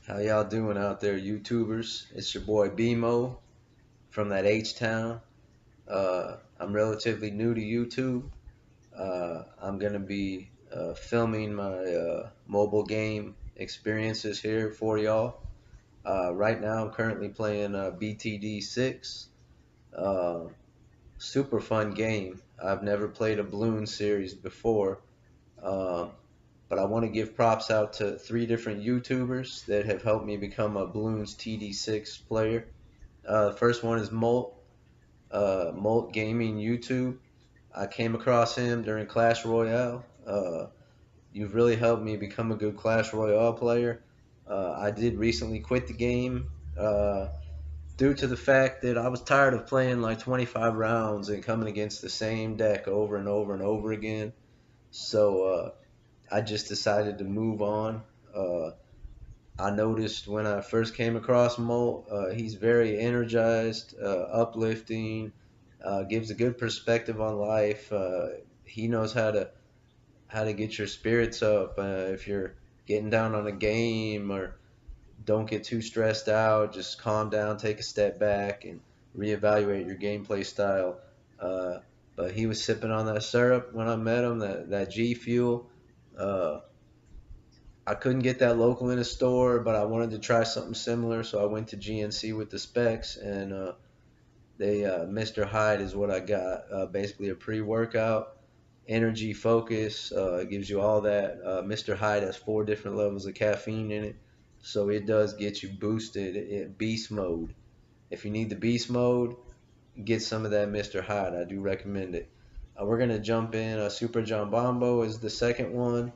How y'all doing out there, YouTubers? It's your boy BMO from that H-Town. I'm relatively new to YouTube. I'm gonna be filming my mobile game experiences here for y'all. Right now, I'm currently playing BTD6. Uh, Super fun game. I've never played a Bloons series before. Um, but I want to give props out to three different YouTubers that have helped me become a Bloons TD6 player. The first one is Molt Gaming YouTube. I came across him during Clash Royale. You've really helped me become a good Clash Royale player. I did recently quit the game due to the fact that I was tired of playing like 25 rounds and coming against the same deck over and over and over again. So I just decided to move on. Uh, I noticed when I first came across Molt, he's very energized, uplifting, gives a good perspective on life. He knows how to get your spirits up if you're getting down on a game, or don't get too stressed out. Just calm down, take a step back, and reevaluate your gameplay style. Uh, but he was sipping on that syrup when I met him, that G Fuel. Uh, I couldn't get that local in a store, but I wanted to try something similar, so I went to GNC with the specs, and they Mr. Hyde is what I got. Basically, a pre-workout, energy focus. It gives you all that. Mr. Hyde has 4 different levels of caffeine in it, so it does get you boosted in beast mode. If you need the beast mode, get some of that Mr. Hyde. I do recommend it. We're gonna jump in. Super John Bombo is the second one.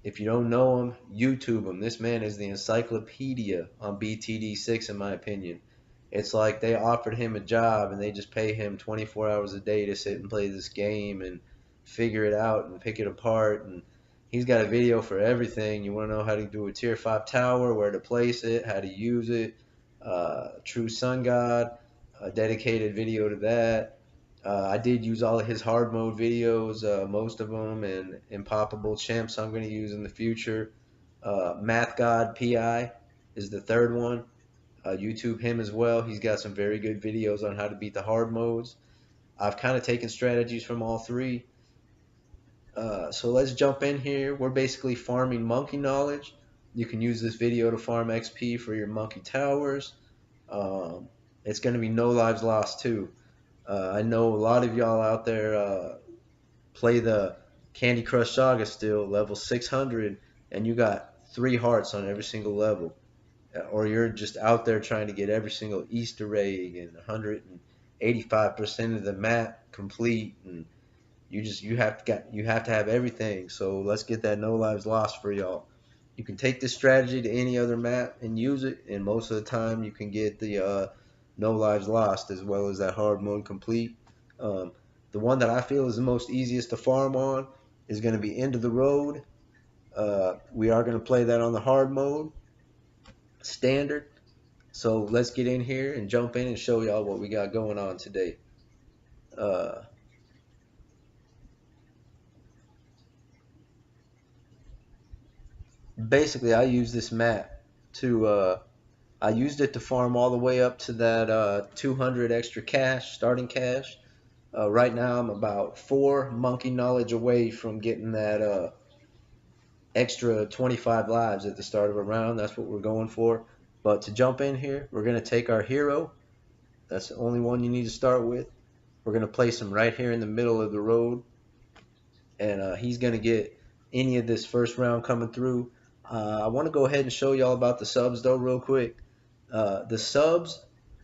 If you don't know him, YouTube him. This man is the encyclopedia on BTD6, in my opinion. It's like they offered him a job and they just pay him 24 hours a day to sit and play this game and figure it out and pick it apart. And he's got a video for everything. You want to know how to do a tier 5 tower, where to place it, how to use it. True Sun God, a dedicated video to that. I did use all of his hard mode videos, most of them, and Impoppable Champs I'm going to use in the future. Math God PI is the third one. YouTube him as well. He's got some very good videos on how to beat the hard modes. I've kind of taken strategies from all three. So let's jump in here. We're basically farming monkey knowledge. You can use this video to farm XP for your monkey towers. Um, it's going to be no lives lost too. I know a lot of y'all out there play the Candy Crush Saga still, level 600, and you got 3 hearts on every single level. Or you're just out there trying to get every single Easter egg and 185% of the map complete, and you have to have everything. So let's get that no lives lost for y'all. You can take this strategy to any other map and use it, and most of the time you can get the no lives lost as well as that hard mode complete. Um, the one that I feel is the most easiest to farm on is going to be End of the Road. We are going to play that on the hard mode standard. So let's get in here and jump in and show y'all what we got going on today. Uh, Basically, I use this map to I used it to farm all the way up to that 200 extra cash, starting cash. Right now, I'm about 4 monkey knowledge away from getting that extra 25 lives at the start of a round. That's what we're going for. But to jump in here, we're going to take our hero. That's the only one you need to start with. We're going to place him right here in the middle of the road, and he's going to get any of this first round coming through. I want to go ahead and show y'all about the subs though real quick. The subs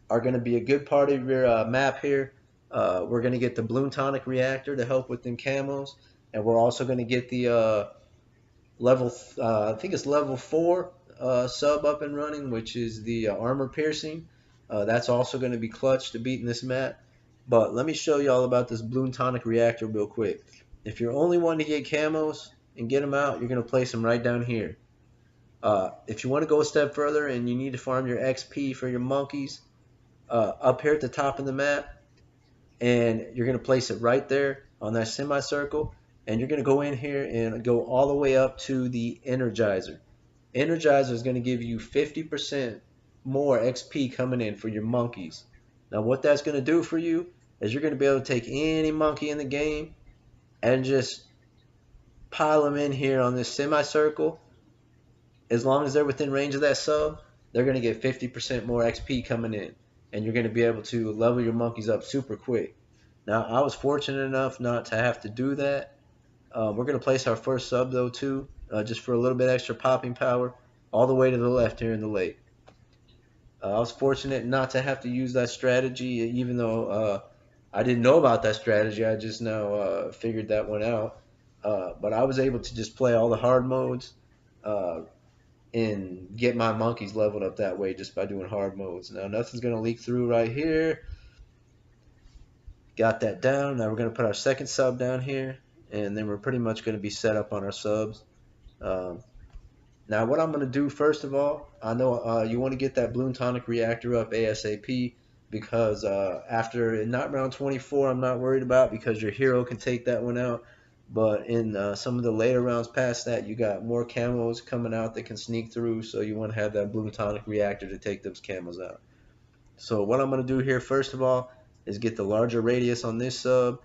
are going to be a good part of your map here. We're going to get the Bloom Tonic Reactor to help with them camos, and we're also going to get the I think it's level 4 sub up and running, which is the armor piercing. That's also going to be clutch to beating this map. But let me show you all about this Bloom Tonic Reactor real quick. If you're only wanting to get camos and get them out, you're going to place them right down here. If you want to go a step further and you need to farm your XP for your monkeys, up here at the top of the map, and you're going to place it right there on that semicircle, and you're going to go in here and go all the way up to the Energizer. Energizer is going to give you 50% more XP coming in for your monkeys. Now, what that's going to do for you is you're going to be able to take any monkey in the game and just pile them in here on this semicircle. As long as they're within range of that sub, they're going to get 50% more XP coming in. And you're going to be able to level your monkeys up super quick. Now, I was fortunate enough not to have to do that. We're going to place our first sub, though, too, just for a little bit extra popping power, all the way to the left here in the lake. I was fortunate not to have to use that strategy, even though I didn't know about that strategy. I just now figured that one out. But I was able to just play all the hard modes uh, and get my monkeys leveled up that way just by doing hard modes. Now, nothing's going to leak through right here. Got that down. Now we're going to put our second sub down here, and then we're pretty much going to be set up on our subs. Um, Now, what I'm going to do first of all, I know you want to get that Bloom Tonic reactor up ASAP because after not round 24, I'm not worried about because your hero can take that one out. But in some of the later rounds past that, you got more camos coming out that can sneak through, so you want to have that Bloom Tonic reactor to take those camos out. So what I'm going to do here first of all is get the larger radius on this sub,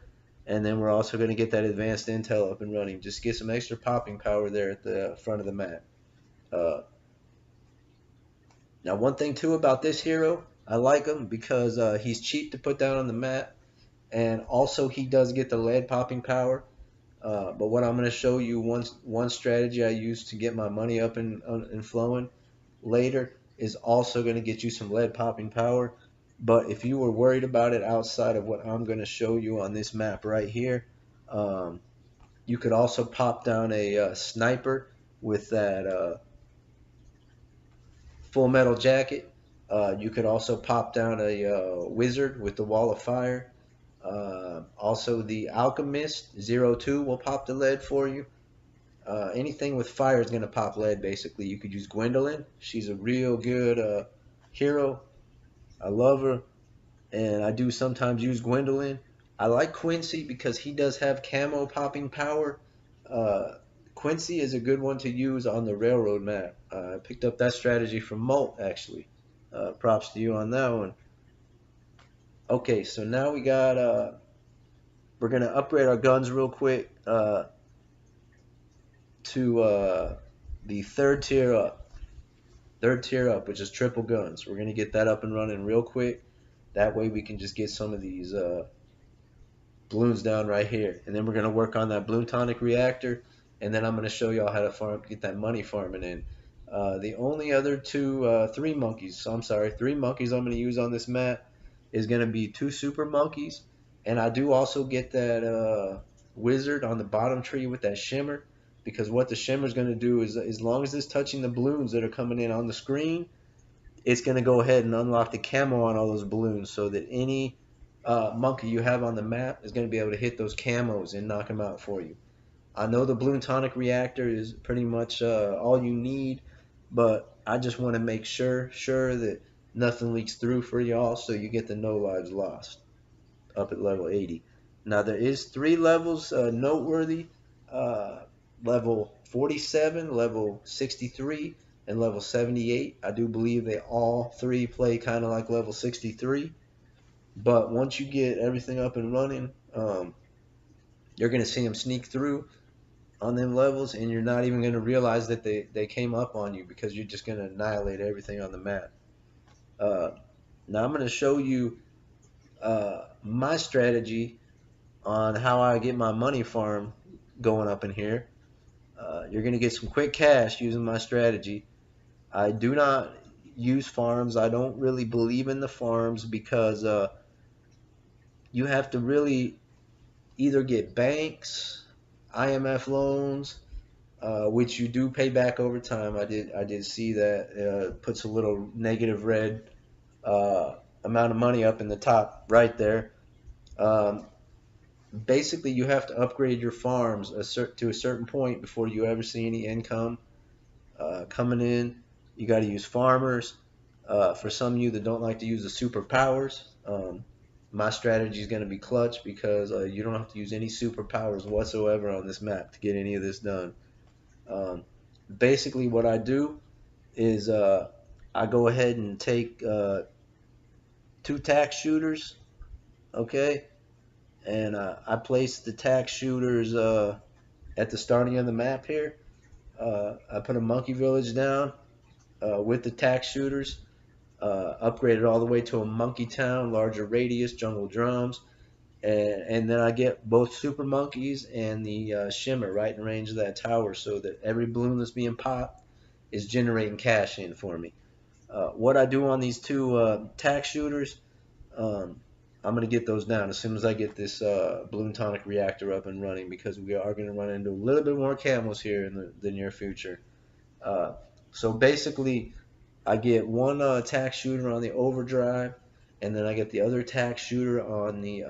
and then we're also going to get that advanced intel up and running. Just get some extra popping power there at the front of the map. Uh, Now, one thing too about this hero, I like him because he's cheap to put down on the map, and also he does get the lead popping power. But what I'm going to show you one strategy I use to get my money up and flowing later is also going to get you some lead popping power. But if you were worried about it outside of what I'm going to show you on this map right here, um, you could also pop down a sniper with that Full Metal Jacket. You could also pop down a Wizard with the Wall of Fire. Also, the Alchemist 02 will pop the lead for you. Anything with fire is going to pop lead, basically. You could use Gwendolyn. She's a real good hero. I love her, and I do sometimes use Gwendolyn. I like Quincy because he does have camo popping power. Uh, Quincy is a good one to use on the railroad map. I picked up that strategy from Molt, actually. Props to you on that one. Okay, so now we're gonna upgrade our guns real quick to the third tier up, which is triple guns. We're gonna get that up and running real quick. That way we can just get some of these balloons down right here, and then we're gonna work on that Bloom Tonic reactor, and then I'm gonna show y'all how to get that money farming in. The only other three monkeys, so I'm sorry, three monkeys I'm gonna use on this map is gonna be two super monkeys, and I do also get that wizard on the bottom tree with that shimmer, because what the shimmer is gonna do is as long as it's touching the balloons that are coming in on the screen, it's going to go ahead and unlock the camo on all those balloons so that any monkey you have on the map is going to be able to hit those camos and knock them out for you. I know the Bloom Tonic reactor is pretty much all you need, but I just want to make sure that nothing leaks through for y'all so you get the no lives lost up at level 80. Now there is three levels noteworthy. Level 47, level 63, and level 78. I do believe they all three play kind of like level 63. But once you get everything up and running, you're going to see them sneak through on them levels, and you're not even going to realize that they came up on you because you're just going to annihilate everything on the map. Uh, Now I'm going to show you my strategy on how I get my money farm going up in here. You're going to get some quick cash using my strategy. I do not use farms. I don't really believe in the farms because you have to really either get banks, IMF loans, which you do pay back over time. I did see that puts a little negative red amount of money up in the top right there. Um, Basically, you have to upgrade your farms to a certain point before you ever see any income coming in. You got to use farmers. For some of you that don't like to use the superpowers, my strategy is going to be clutch because you don't have to use any superpowers whatsoever on this map to get any of this done. Um, basically what I do is I go ahead and take two tack shooters, okay, and I place the tack shooters at the starting of the map here. I put a monkey village down with the tack shooters, upgraded all the way to a monkey town, larger radius, jungle drums, and then I get both super monkeys and the shimmer right in range of that tower, so that every balloon that's being popped is generating cash in for me. What I do on these two tack shooters, um, I'm gonna get those down as soon as I get this balloon tonic reactor up and running, because we are gonna run into a little bit more camels here in the near future. Uh, so basically, I get one tack shooter on the overdrive, and then I get the other tack shooter on the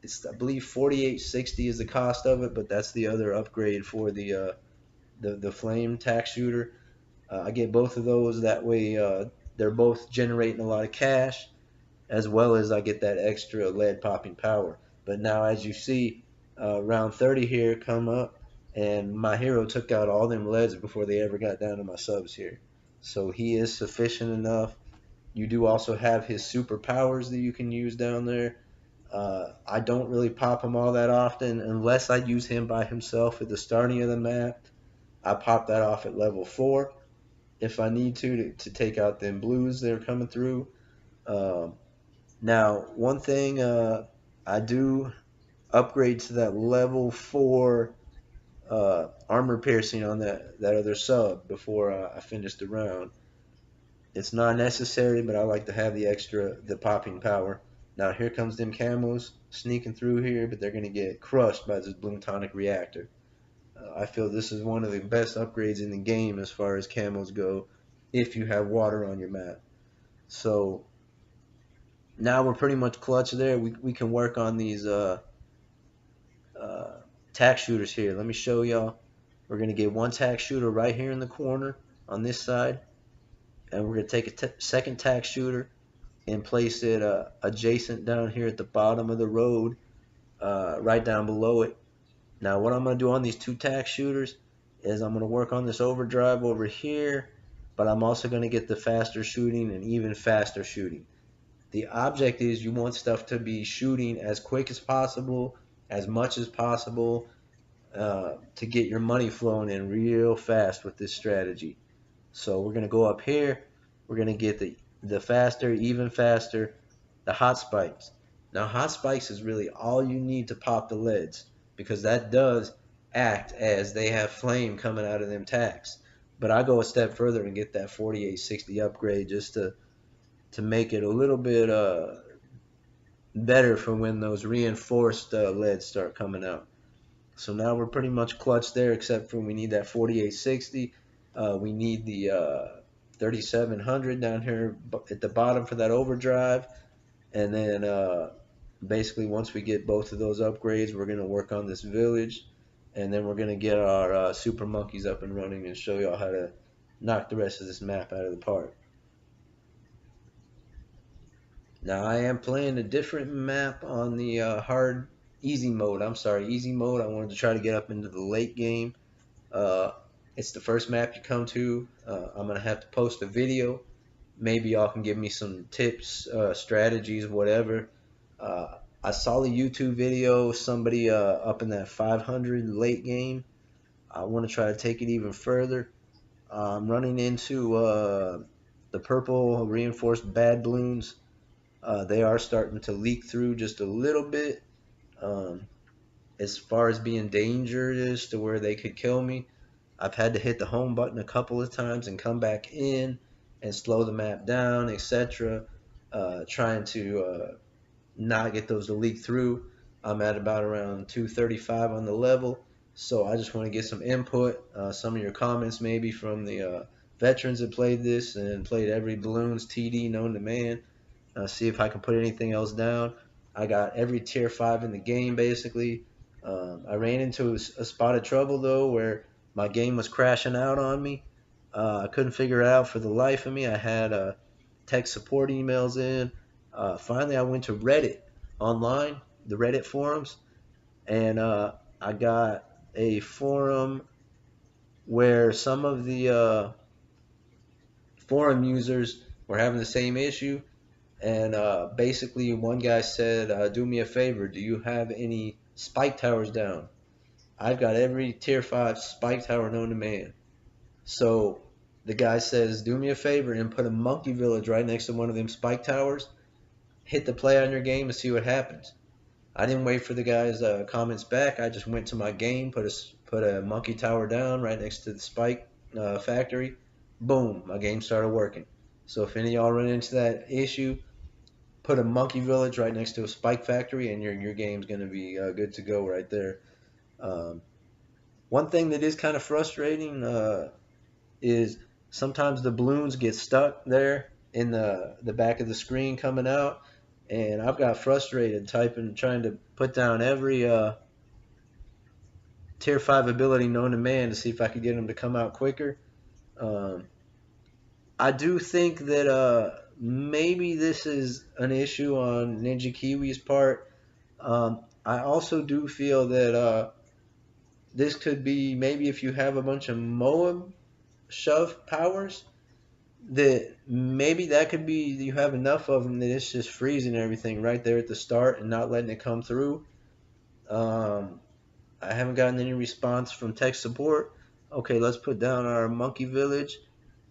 it's, I believe 4860 is the cost of it, but that's the other upgrade for the flame tack shooter. I get both of those. That way, they're both generating a lot of cash, as well as I get that extra lead popping power. But now, as you see, round 30 here come up, and my hero took out all them leads before they ever got down to my subs here. So he is sufficient enough. You do also have his superpowers that you can use down there. I don't really pop him all that often unless I use him by himself at the starting of the map. I pop that off at level 4 if I need to take out them blues that are coming through. Um, Now, one thing I do upgrade to that level 4 armor piercing on that other sub before I finish the round. It's not necessary, but I like to have the popping power. Now here comes them camos sneaking through here, but they're gonna get crushed by this bloom tonic reactor. I feel this is one of the best upgrades in the game as far as camos go, if you have water on your map. So now we're pretty much clutch there. We can work on these uh, tack shooters here. Let me show y'all. We're gonna get one tack shooter right here in the corner on this side, and we're gonna take a second tack shooter and place it adjacent down here at the bottom of the road, right down below it. Now what I'm going to do on these two tack shooters is I'm going to work on this overdrive over here, but I'm also going to get the faster shooting and even faster shooting. The object is you want stuff to be shooting as quick as possible, as much as possible, to get your money flowing in real fast with this strategy. So we're going to go up here. We're going to get the faster, even faster, the hot spikes. Now hot spikes is really all you need to pop the leads, because that does act as they have flame coming out of them tacks. But I go a step further and get that 4860 upgrade just to make it a little bit better for when those reinforced leads start coming out. So now we're pretty much clutch there, except for we need that 4860. We need the 3700 down here at the bottom for that overdrive. And then basically once we get both of those upgrades, we're going to work on this village. And then we're going to get our super monkeys up and running and show y'all how to knock the rest of this map out of the park. Now I am playing a different map on the easy mode. I'm sorry, easy mode. I wanted to try to get up into the late game. Uh, it's the first map you come to. I'm gonna have to post a video. Maybe y'all can give me some tips, strategies, whatever. I saw the YouTube video. Somebody up in that 500 late game. I want to try to take it even further. I'm running into the purple reinforced bad balloons. They are starting to leak through just a little bit. Um, as far as being dangerous to where they could kill me, I've had to hit the home button a couple of times and come back in and slow the map down, etc. Trying to not get those to leak through. I'm at about around 235 on the level, so I just want to get some input, some of your comments maybe from the veterans that played this and played every balloons TD known to man. See if I can put anything else down. I got every tier 5 in the game basically. I ran into a spot of trouble though where my game was crashing out on me. I couldn't figure it out for the life of me. I had tech support emails in. Finally, I went to Reddit online, the Reddit forums, and I got a forum where some of the forum users were having the same issue. And basically, one guy said, "Do me a favor. Do you have any spike towers down? I've got every tier 5 spike tower known to man." So the guy says, "Do me a favor and put a monkey village right next to one of them spike towers. Hit the play on your game and see what happens." I didn't wait for the guy's comments back. I just went to my game, put a monkey tower down right next to the spike factory. Boom, my game started working. So if any of y'all run into that issue, put a monkey village right next to a spike factory, and your game's gonna be good to go right there. Um, One thing that is kind of frustrating is sometimes the balloons get stuck there in the back of the screen coming out, and I've got frustrated typing, trying to put down every tier 5 ability known to man to see if I could get them to come out quicker. Um, I do think that maybe this is an issue on Ninja Kiwi's part. I also do feel that this could be maybe if you have a bunch of Moab shove powers, that maybe that could be you have enough of them that it's just freezing everything right there at the start and not letting it come through. Um, I haven't gotten any response from tech support. Okay, let's put down our monkey village,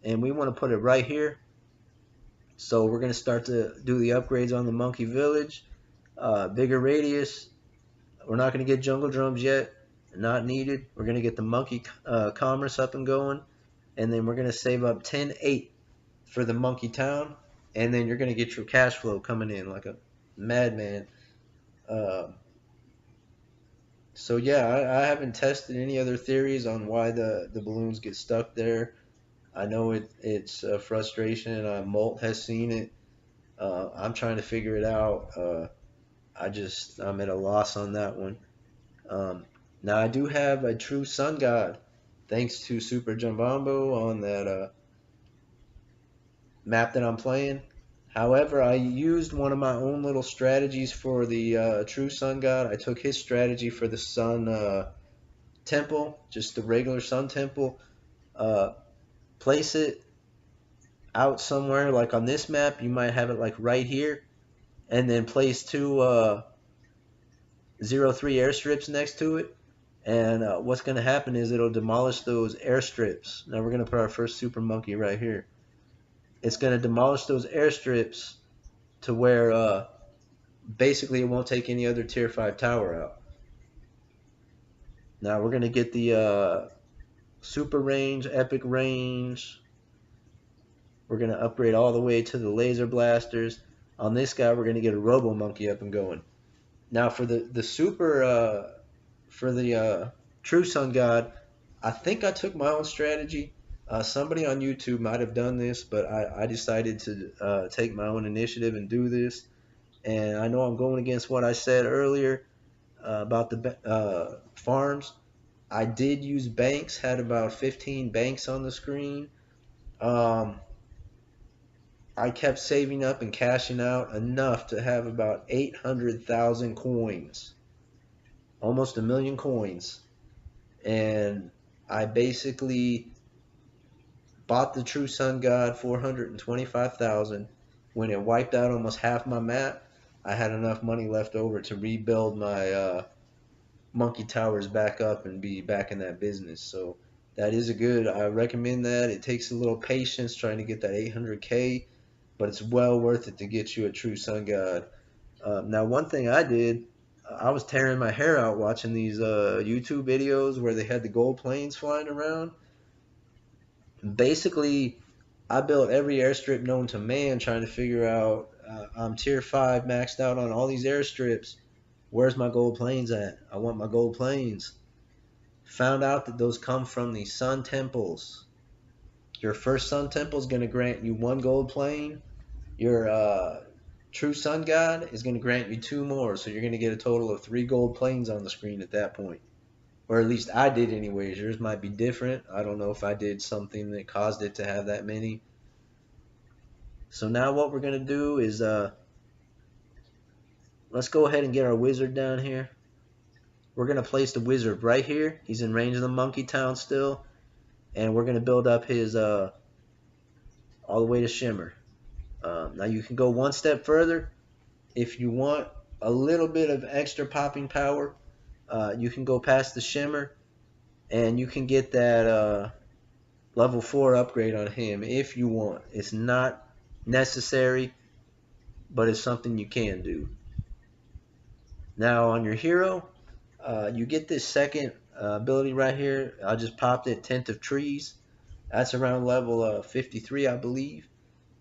and we want to put it right here. So we're going to start to do the upgrades on the monkey village. Bigger radius. We're not going to get jungle drums yet. Not needed. We're going to get the monkey commerce up and going. And then we're going to save up 10.8 for the monkey town. And then you're going to get your cash flow coming in like a madman. Uh, so yeah, I haven't tested any other theories on why the balloons get stuck there. I know it's a frustration. Molt has seen it. I'm trying to figure it out. I'm at a loss on that one. Um, Now I do have a true sun god, thanks to Super Jumbo on that map that I'm playing. However, I used one of my own little strategies for the true sun god. I took his strategy for the sun temple, just the regular sun temple. Uh, Place it out somewhere, like on this map, you might have it like right here, and then place two 0-3 airstrips next to it. And what's going to happen is it'll demolish those airstrips. Now we're going to put our first super monkey right here. It's going to demolish those airstrips to where basically it won't take any other tier 5 tower out. Now we're going to get the super range, epic range. We're going to upgrade all the way to the laser blasters. On this guy, we're going to get a robo monkey up and going. Now for the super for the true sun god, I think I took my own strategy. Somebody on YouTube might have done this, but I decided to take my own initiative and do this. And I know I'm going against what I said earlier about the farms. I did use banks, had about 15 banks on the screen. I kept saving up and cashing out enough to have about 800,000 coins, almost a million coins. And I basically bought the True Sun God 425,000. When it wiped out almost half my map, I had enough money left over to rebuild my Monkey Towers back up and be back in that business. So that is I recommend that. It takes a little patience trying to get that 800K, but it's well worth it to get you a True Sun God. Now, one thing I did, I was tearing my hair out watching these YouTube videos where they had the gold planes flying around. Basically, I built every airstrip known to man trying to figure out, I'm tier 5 maxed out on all these airstrips. Where's my gold planes at? I want my gold planes. Found out that those come from the sun temples. Your first sun temple is going to grant you 1 gold plane. Your true sun god is going to grant you 2 more. So you're going to get a total of 3 gold planes on the screen at that point. Or at least I did anyways. Yours might be different. I don't know if I did something that caused it to have that many. So now what we're going to do is let's go ahead and get our wizard down here. We're going to place the wizard right here. He's in range of the monkey town still. and we're gonna build up his all the way to shimmer. Now you can go one step further if you want a little bit of extra popping power. You can go past the shimmer, and you can get that level 4 upgrade on him if you want. It's not necessary, but it's something you can do. Now on your hero, you get this second ability right here. I just popped it, Tent of Trees. That's around level 53, I believe.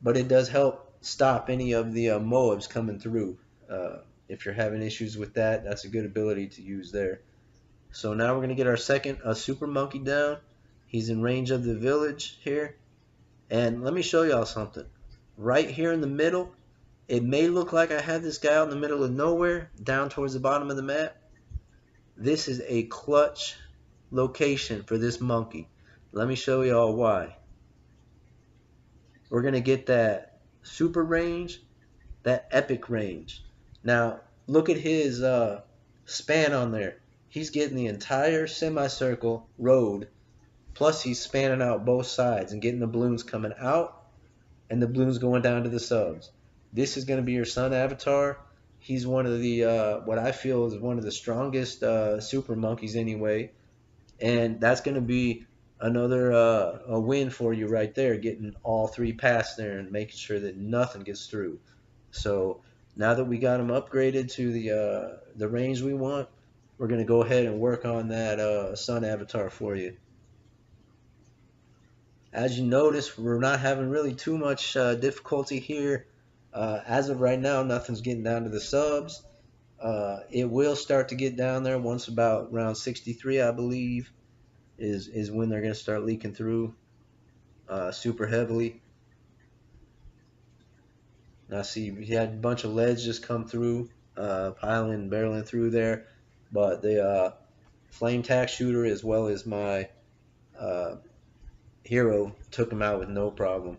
But it does help stop any of the Moabs coming through. If you're having issues with that, that's a good ability to use there. So now we're going to get our second super monkey down. He's in range of the village here. And let me show y'all something. Right here in the middle, it may look like I have this guy out in the middle of nowhere, down towards the bottom of the map. This is a clutch location for this monkey. Let me show y'all why. We're going to get that super range, that epic range. Now, look at his span on there. He's getting the entire semicircle road, plus he's spanning out both sides and getting the balloons coming out and the balloons going down to the subs. This is going to be your sun avatar. He's one of the, what I feel is one of the strongest super monkeys anyway. And that's going to be another a win for you right there, getting all three past there and making sure that nothing gets through. So now that we got him upgraded to the range we want, we're going to go ahead and work on that sun avatar for you. As you notice, we're not having really too much difficulty here. As of right now, nothing's getting down to the subs. It will start to get down there once about around 63, I believe, is when they're going to start leaking through super heavily. Now see, we had a bunch of leads just come through, piling and barreling through there, but the flame tack shooter as well as my hero took them out with no problem.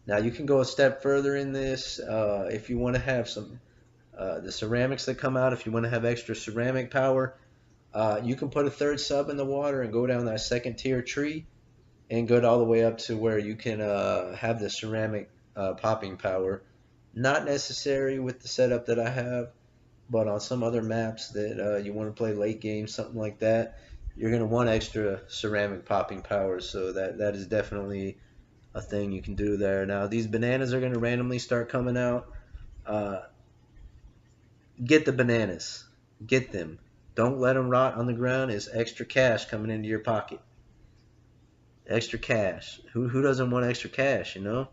Now you can go a step further in this if you want to have some the ceramics that come out. If you want to have extra ceramic power, you can put a third sub in the water and go down that second tier tree and go all the way up to where you can have the ceramic popping power. Not necessary with the setup that I have, but on some other maps that you want to play late game, something like that, you're going to want extra ceramic popping power. So that is definitely a thing you can do there. Now these bananas are going to randomly start coming out. Get the bananas. Get them. Don't let them rot on the ground. It's extra cash coming into your pocket. Extra cash. Who doesn't want extra cash, you know?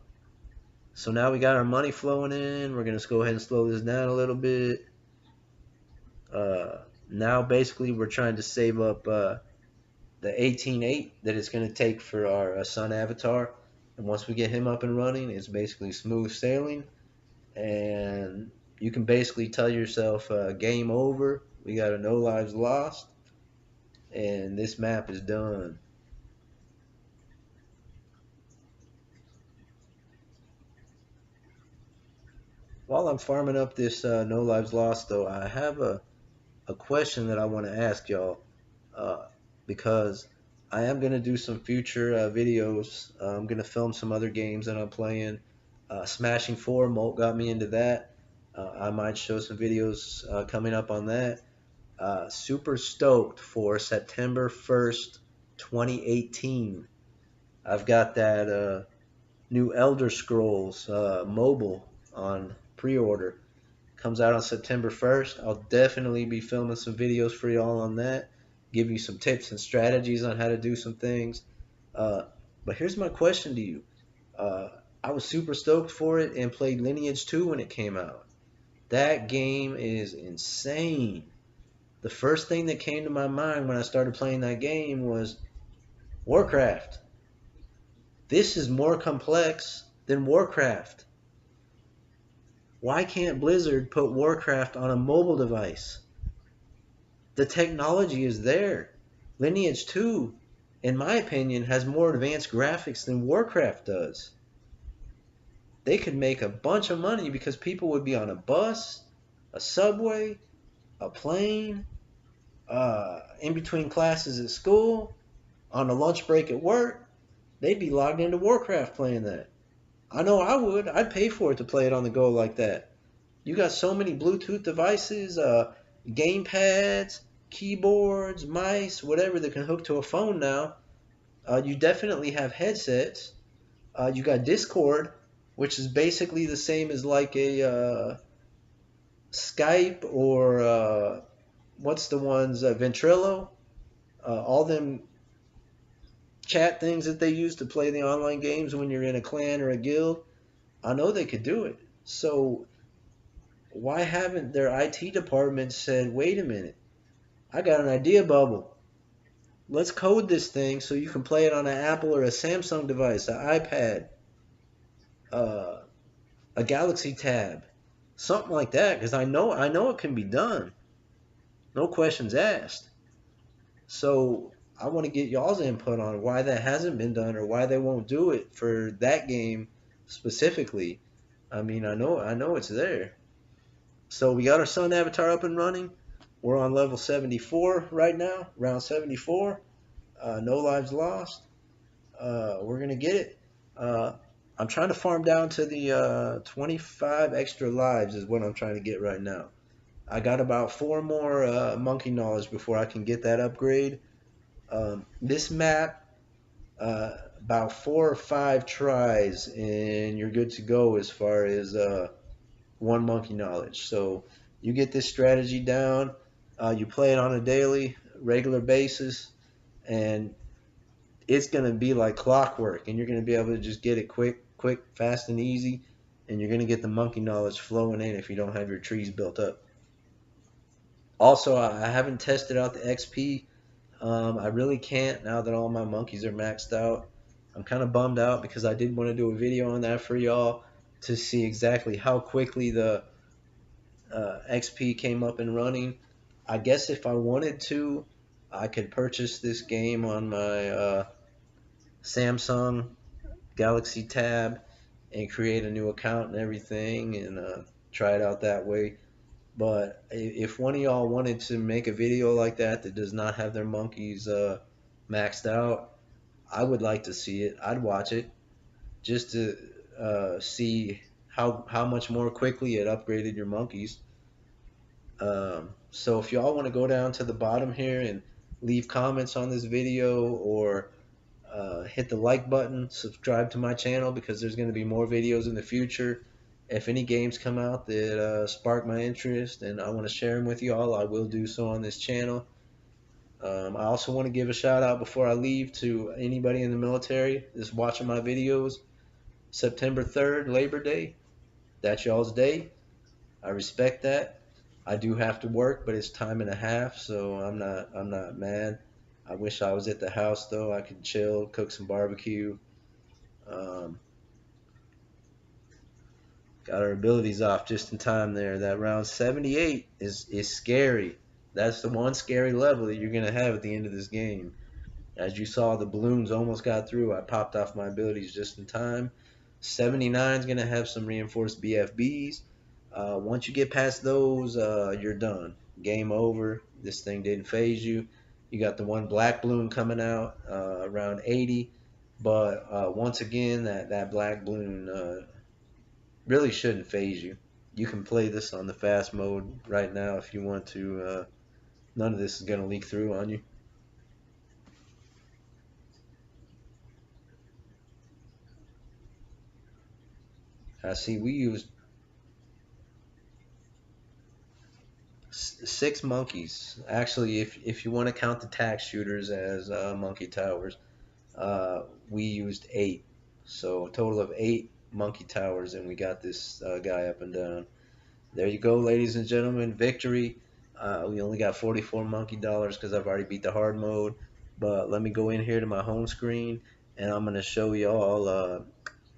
So now we got our money flowing in. We're going to go ahead and slow this down a little bit. Now basically we're trying to save up the 18.8 that it's going to take for our sun avatar. And once we get him up and running, it's basically smooth sailing. And you can basically tell yourself game over. We got a no lives lost. And this map is done. While I'm farming up this no lives lost, though, I have a question that I want to ask y'all, because I am going to do some future videos. I'm going to film some other games that I'm playing. Smashing 4, Molt got me into that. I might show some videos coming up on that. Super stoked for September 1st, 2018. I've got that new Elder Scrolls mobile on pre-order. Comes out on September 1st. I'll definitely be filming some videos for y'all on that. Give you some tips and strategies on how to do some things. But here's my question to you. I was super stoked for it and played Lineage 2 when it came out. That game is insane. The first thing that came to my mind when I started playing that game was Warcraft. This is more complex than Warcraft. Why can't Blizzard put Warcraft on a mobile device? The technology is there. Lineage 2, in my opinion, has more advanced graphics than Warcraft does. They could make a bunch of money because people would be on a bus, a subway, a plane, in between classes at school, on a lunch break at work, they'd be logged into Warcraft playing that. I know I would. I'd pay for it to play it on the go like that. You got so many Bluetooth devices, game pads, keyboards, mice, whatever that can hook to a phone now. You definitely have headsets. You got Discord, which is basically the same as like a Skype or what's the ones, Ventrilo. All them chat things that they use to play the online games when you're in a clan or a guild. I know they could do it. So why haven't their IT department said, wait a minute, I got an idea bubble. Let's code this thing so you can play it on an Apple or a Samsung device, an iPad, uh, a Galaxy Tab, something like that. Because I know it can be done. No questions asked. So I want to get y'all's input on why that hasn't been done or why they won't do it for that game specifically. I mean, I know it's there. So we got our Sun Avatar up and running. We're on level 74 right now, round 74. No lives lost. We're gonna get it. Uh, I'm trying to farm down to the 25 extra lives is what I'm trying to get right now. I got about 4 more monkey knowledge before I can get that upgrade. This map, about 4 or 5 tries, and you're good to go as far as 1 monkey knowledge. So you get this strategy down, you play it on a daily, regular basis, and it's going to be like clockwork, and you're going to be able to just get it quick, fast, and easy, and you're going to get the monkey knowledge flowing in if you don't have your trees built up. Also, I haven't tested out the XP. I really can't now that all my monkeys are maxed out. I'm kind of bummed out because I did want to do a video on that for y'all to see exactly how quickly the XP came up and running. I guess if I wanted to, I could purchase this game on my Samsung Galaxy Tab and create a new account and everything and try it out that way. But if one of y'all wanted to make a video like that that does not have their monkeys maxed out, I would like to see it. I'd watch it just to see how much more quickly it upgraded your monkeys. So if y'all want to go down to the bottom here and leave comments on this video or hit the like button, subscribe to my channel because there's going to be more videos in the future. If any games come out that spark my interest and I want to share them with y'all, I will do so on this channel. I also want to give a shout out before I leave to anybody in the military that's watching my videos. September 3rd, Labor Day, that's y'all's day. I respect that. I do have to work, but it's time and a half, so I'm not mad. I wish I was at the house though. I could chill, cook some barbecue. Um, got our abilities off just in time there. That round 78 is scary. That's the one scary level that you're gonna have at the end of this game. As you saw, the balloons almost got through. I popped off my abilities just in time. 79 is gonna have some reinforced BFBs. Once you get past those, you're done. Game over. This thing didn't phase you. You got the one black balloon coming out around 80, but once again, that black balloon really shouldn't phase you. You can play this on the fast mode right now if you want to. None of this is going to leak through on you. I see we used 6 monkeys. Actually, if you want to count the tax shooters as monkey towers, we used 8. So a total of 8 monkey towers, and we got this guy up and down. There you go, ladies and gentlemen. Victory. We only got 44 monkey dollars because I've already beat the hard mode. But let me go in here to my home screen, and I'm going to show y'all.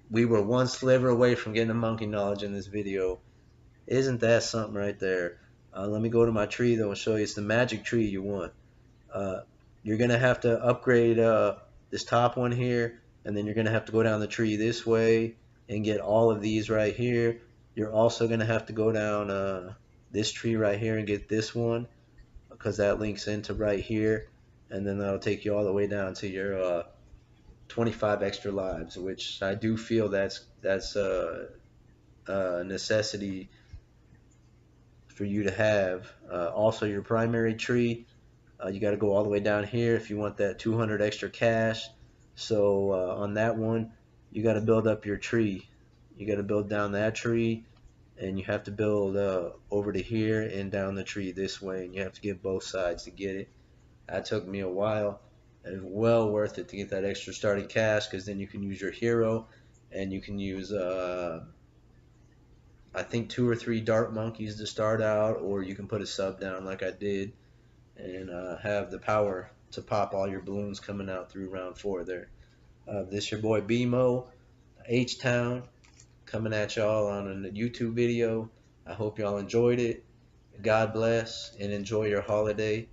We were one sliver away from getting a monkey knowledge in this video. Isn't that something right there? Let me go to my tree, though, and show you. It's the magic tree you want. Uh, you're going to have to upgrade this top one here, and then you're going to have to go down the tree this way and get all of these right here. You're also going to have to go down this tree right here and get this one because that links into right here. and then that'll take you all the way down to your 25 extra lives, which I do feel that's a necessity for you to have. Also, your primary tree, you got to go all the way down here if you want that 200 extra cash. So on that one, you got to build up your tree. You got to build down that tree, and you have to build over to here and down the tree this way, and you have to get both sides to get it. That took me a while. It's well worth it to get that extra starting cash, because then you can use your hero, and you can use I think 2 or 3 dart monkeys to start out, or you can put a sub down like I did, and have the power to pop all your balloons coming out through round 4 there. This your boy BMO, H-Town, coming at y'all on a YouTube video. I hope y'all enjoyed it. God bless and enjoy your holiday.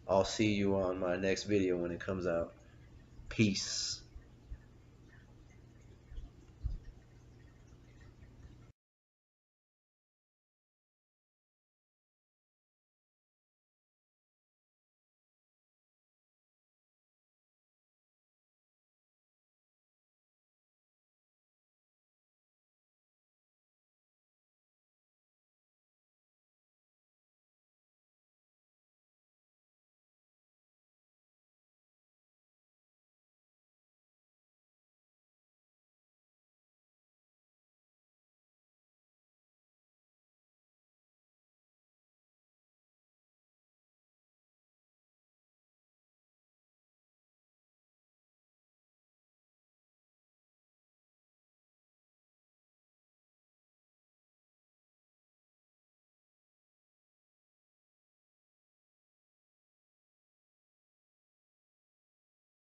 I'll see you on my next video when it comes out. Peace.